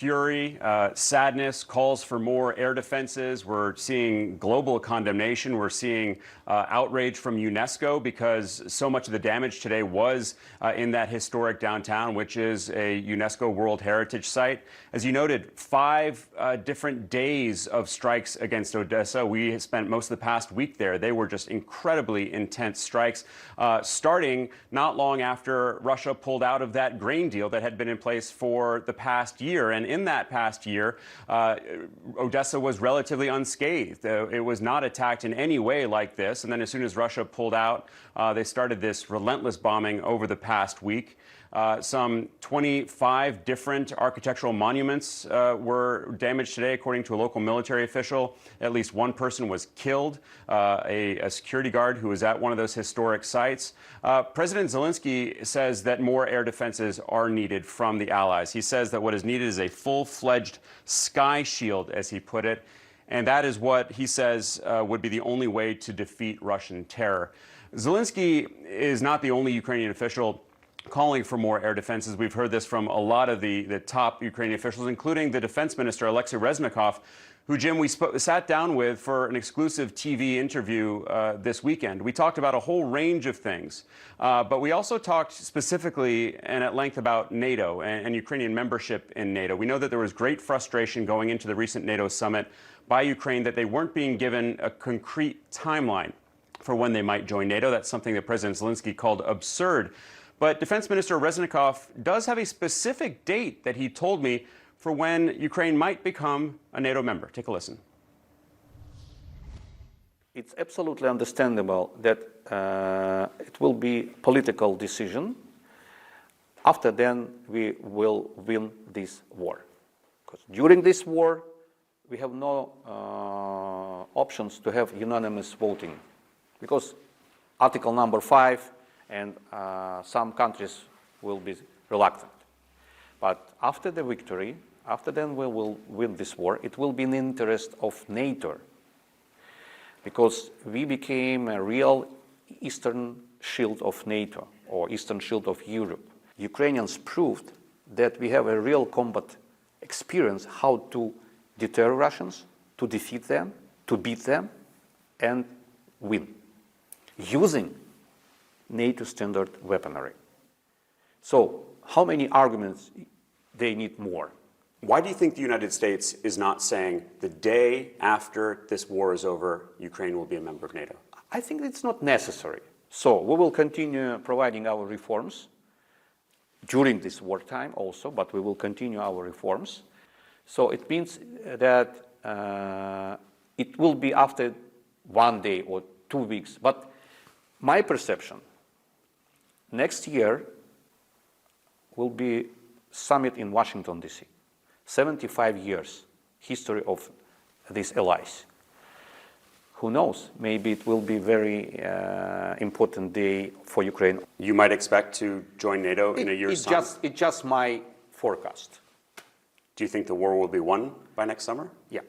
Fury, sadness, calls for more air defenses. We're seeing global condemnation. We're seeing outrage from UNESCO because so much of the damage today was in that historic downtown, which is a UNESCO World Heritage Site. As you noted, 5 different days of strikes against Odessa. We spent most of the past week there. They were just incredibly intense strikes, starting not long after Russia pulled out of that grain deal that had been in place for the past year. And in that past year, Odessa was relatively unscathed. It was not attacked in any way like this. And then as soon as Russia pulled out, they started this relentless bombing over the past week. Some 25 different architectural monuments were damaged today, according to a local military official. At least one person was killed, a security guard who was at one of those historic sites. President Zelensky says that more air defenses are needed from the allies. He says that what is needed is a full-fledged sky shield, as he put it, and that is what he says would be the only way to defeat Russian terror. Zelensky is not the only Ukrainian official calling for more air defenses. We've heard this from a lot of the top Ukrainian officials, including the defense minister, Alexei Reznikov, who, Jim, we sat down with for an exclusive TV interview this weekend. We talked about a whole range of things, but we also talked specifically and at length about NATO and Ukrainian membership in NATO. We know that there was great frustration going into the recent NATO summit by Ukraine that they weren't being given a concrete timeline for when they might join NATO. That's something that President Zelensky called absurd. But Defense Minister Reznikov does have a specific date that he told me for when Ukraine might become a NATO member. Take a listen. It's absolutely understandable that it will be a political decision. After then, we will win this war. Because during this war, we have no options to have unanimous voting. Because Article number 5 and some countries will be reluctant. But after the victory, after then we will win this war, it will be in the interest of NATO. Because we became a real eastern shield of NATO, or eastern shield of Europe. Ukrainians proved that we have a real combat experience how to deter Russians, to defeat them, to beat them, and win, using NATO standard weaponry. So, how many arguments they need more? Why do you think the United States is not saying the day after this war is over, Ukraine will be a member of NATO? I think it's not necessary. So, we will continue providing our reforms during this wartime also, but we will continue our reforms. So, it means that it will be after 1 day or 2 weeks. But my perception, next year will be summit in Washington, D.C. 75 years history of these allies. Who knows? Maybe it will be very important day for Ukraine. You might expect to join NATO in a year's time? It's just my forecast. Do you think the war will be won by next summer? Yeah.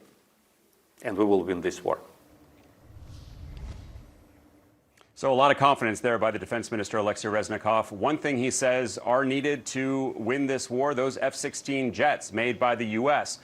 And we will win this war. So a lot of confidence there by the Defense Minister, Alexei Reznikov. One thing he says are needed to win this war, those F-16 jets made by the U.S.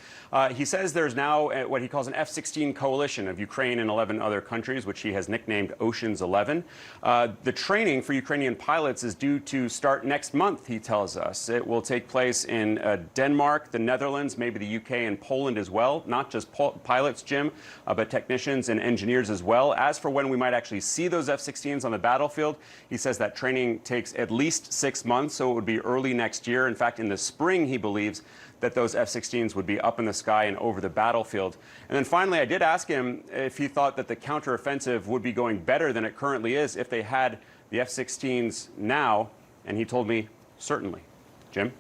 He says there's now what he calls an F-16 coalition of Ukraine and 11 other countries, which he has nicknamed Ocean's 11. The training for Ukrainian pilots is due to start next month, he tells us. It will take place in Denmark, the Netherlands, maybe the U.K. and Poland as well. Not just pilots, Jim, but technicians and engineers as well. As for when we might actually see those F-16 on the battlefield, he says that training takes at least 6 months, so it would be early next year. In fact, in the spring, he believes that those F-16s would be up in the sky and over the battlefield. And then finally, I did ask him if he thought that the counteroffensive would be going better than it currently is if they had the F-16s now, and he told me certainly. Jim?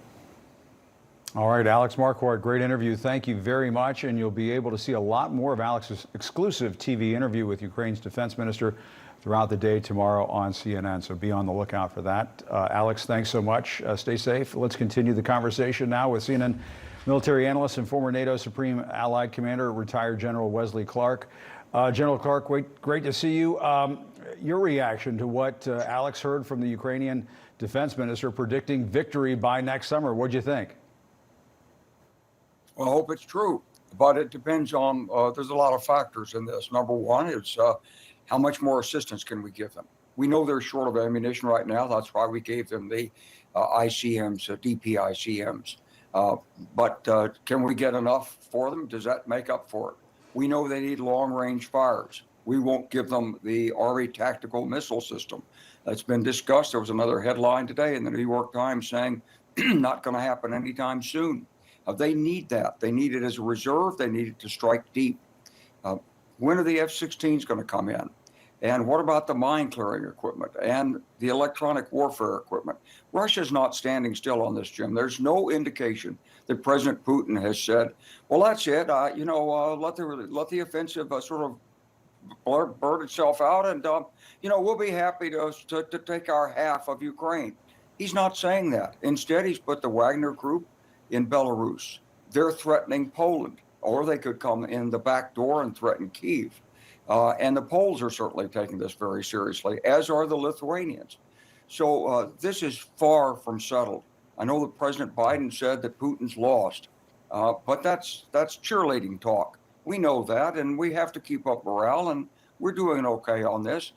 All right, Alex Marquardt, great interview. Thank you very much, and you'll be able to see a lot more of Alex's exclusive TV interview with Ukraine's defense minister throughout the day tomorrow on CNN, so be on the lookout for that. Alex, thanks so much. Stay safe. Let's continue the conversation now with CNN military analyst and former NATO Supreme Allied Commander, retired General Wesley Clark. General Clark, great to see you. Your reaction to what Alex heard from the Ukrainian defense minister predicting victory by next summer. What'd you think? Well, I hope it's true, but it depends on, there's a lot of factors in this. Number one is how much more assistance can we give them? We know they're short of ammunition right now. That's why we gave them the ICMs, DPICMs. But can we get enough for them? Does that make up for it? We know they need long-range fires. We won't give them the Army tactical missile system. That's been discussed. There was another headline today in the New York Times saying not going to happen anytime soon. They need that. They need it as a reserve. They need it to strike deep. When are the F-16s going to come in? And what about the mine clearing equipment and the electronic warfare equipment? Russia's not standing still on this, Jim. There's no indication that President Putin has said, well, that's it. Let the offensive sort of burn itself out, and we'll be happy to take our half of Ukraine. He's not saying that. Instead, he's put the Wagner Group in Belarus. They're threatening Poland, or they could come in the back door and threaten Kyiv. And the Poles are certainly taking this very seriously, as are the Lithuanians. So this is far from settled. I know that President Biden said that Putin's lost, but that's cheerleading talk. We know that, and we have to keep up morale, and we're doing okay on this.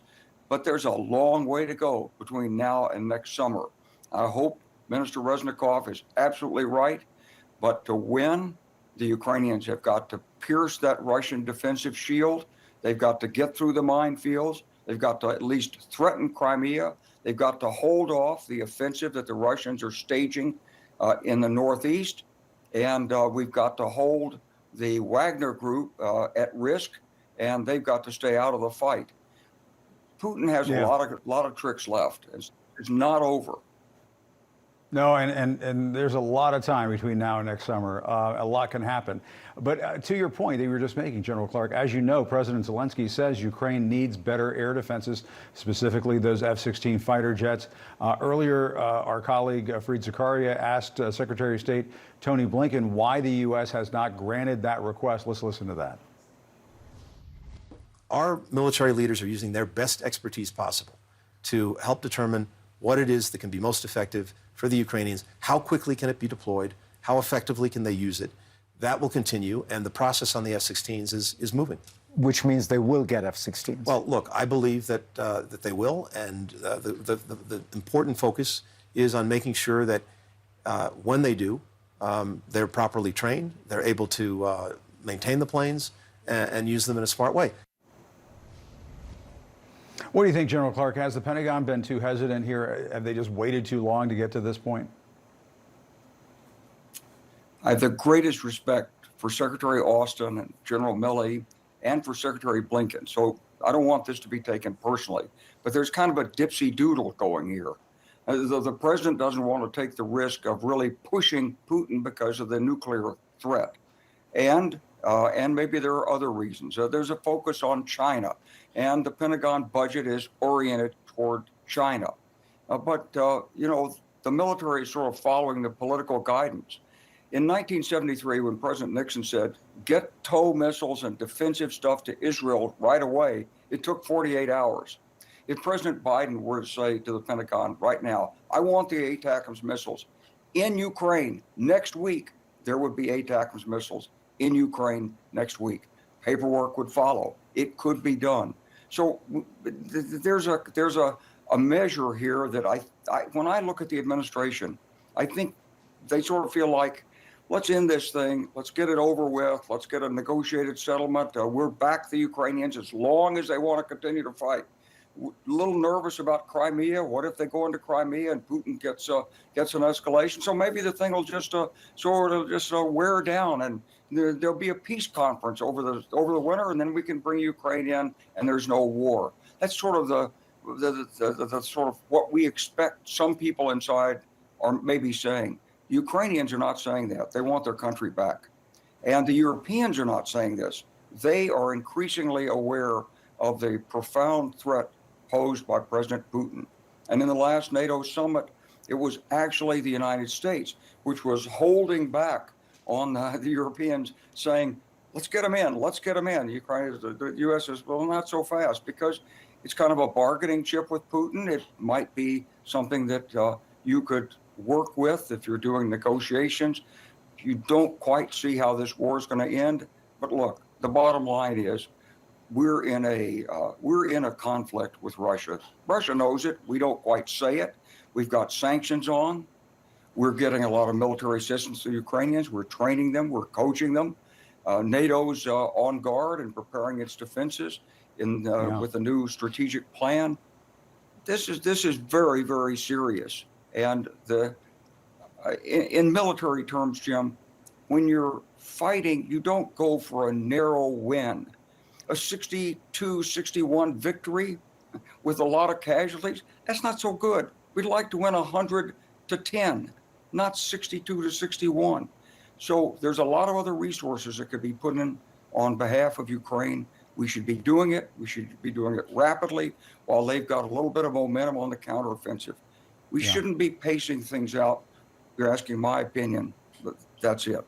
But there's a long way to go between now and next summer. I hope Minister Reznikov is absolutely right, but to win, the Ukrainians have got to pierce that Russian defensive shield. They've got to get through the minefields. They've got to at least threaten Crimea. They've got to hold off the offensive that the Russians are staging in the northeast. And we've got to hold the Wagner Group at risk, and they've got to stay out of the fight. Putin has a lot of tricks left. It's not over. No, and there's a lot of time between now and next summer. A lot can happen. But to your point that you were just making, General Clark, as you know, President Zelensky says Ukraine needs better air defenses, specifically those F-16 fighter jets. Earlier, our colleague Fareed Zakaria asked Secretary of State Tony Blinken why the U.S. has not granted that request. Let's listen to that. Our military leaders are using their best expertise possible to help determine what it is that can be most effective for the Ukrainians, how quickly can it be deployed, how effectively can they use it. That will continue, and the process on the F-16s is moving. Which means they will get F-16s. Well, look, I believe that that they will, and the important focus is on making sure that when they do, they're properly trained, they're able to maintain the planes and use them in a smart way. What do you think, General Clark? Has the Pentagon been too hesitant here? Have they just waited too long to get to this point? I have the greatest respect for Secretary Austin and General Milley and for Secretary Blinken. So I don't want this to be taken personally, but there's kind of a dipsy doodle going here. The president doesn't want to take the risk of really pushing Putin because of the nuclear threat. And maybe there are other reasons. There's a focus on China, and the Pentagon budget is oriented toward China. But the military is sort of following the political guidance. In 1973, when President Nixon said, get TOW missiles and defensive stuff to Israel right away, it took 48 hours. If President Biden were to say to the Pentagon right now, I want the ATACMS missiles in Ukraine next week, there would be ATACMS missiles in Ukraine next week. Paperwork would follow. It could be done. So there's a measure here that I when I look at the administration, I think they sort of feel like, let's end this thing. Let's get it over with. Let's get a negotiated settlement. We're back the Ukrainians as long as they want to continue to fight. A little nervous about Crimea. What if they go into Crimea and Putin gets an escalation? So maybe the thing will just sort of wear down, and there'll be a peace conference over the winter, and then we can bring Ukraine in, and there's no war. That's sort of the sort of what we expect some people inside are maybe saying. Ukrainians are not saying that. They want their country back. And the Europeans are not saying this. They are increasingly aware of the profound threat posed by President Putin. And in the last NATO summit, it was actually the United States which was holding back on the Europeans, saying, let's get them in, let's get them in. The U.S. says, well, not so fast, because it's kind of a bargaining chip with Putin. It might be something that you could work with if you're doing negotiations. You don't quite see how this war is going to end. But look, the bottom line is we're in a conflict with Russia. Russia knows it. We don't quite say it. We've got sanctions on. We're getting a lot of military assistance to the Ukrainians. We're training them. We're coaching them. NATO's on guard and preparing its defenses with a new strategic plan. This is very, very serious. And in military terms, Jim, when you're fighting, you don't go for a narrow win. A 62-61 victory with a lot of casualties, that's not so good. We'd like to win 100-10, not 62-61. So there's a lot of other resources that could be put in on behalf of Ukraine. We should be doing it. We should be doing it rapidly while they've got a little bit of momentum on the counteroffensive. We shouldn't be pacing things out. You're asking my opinion, but that's it.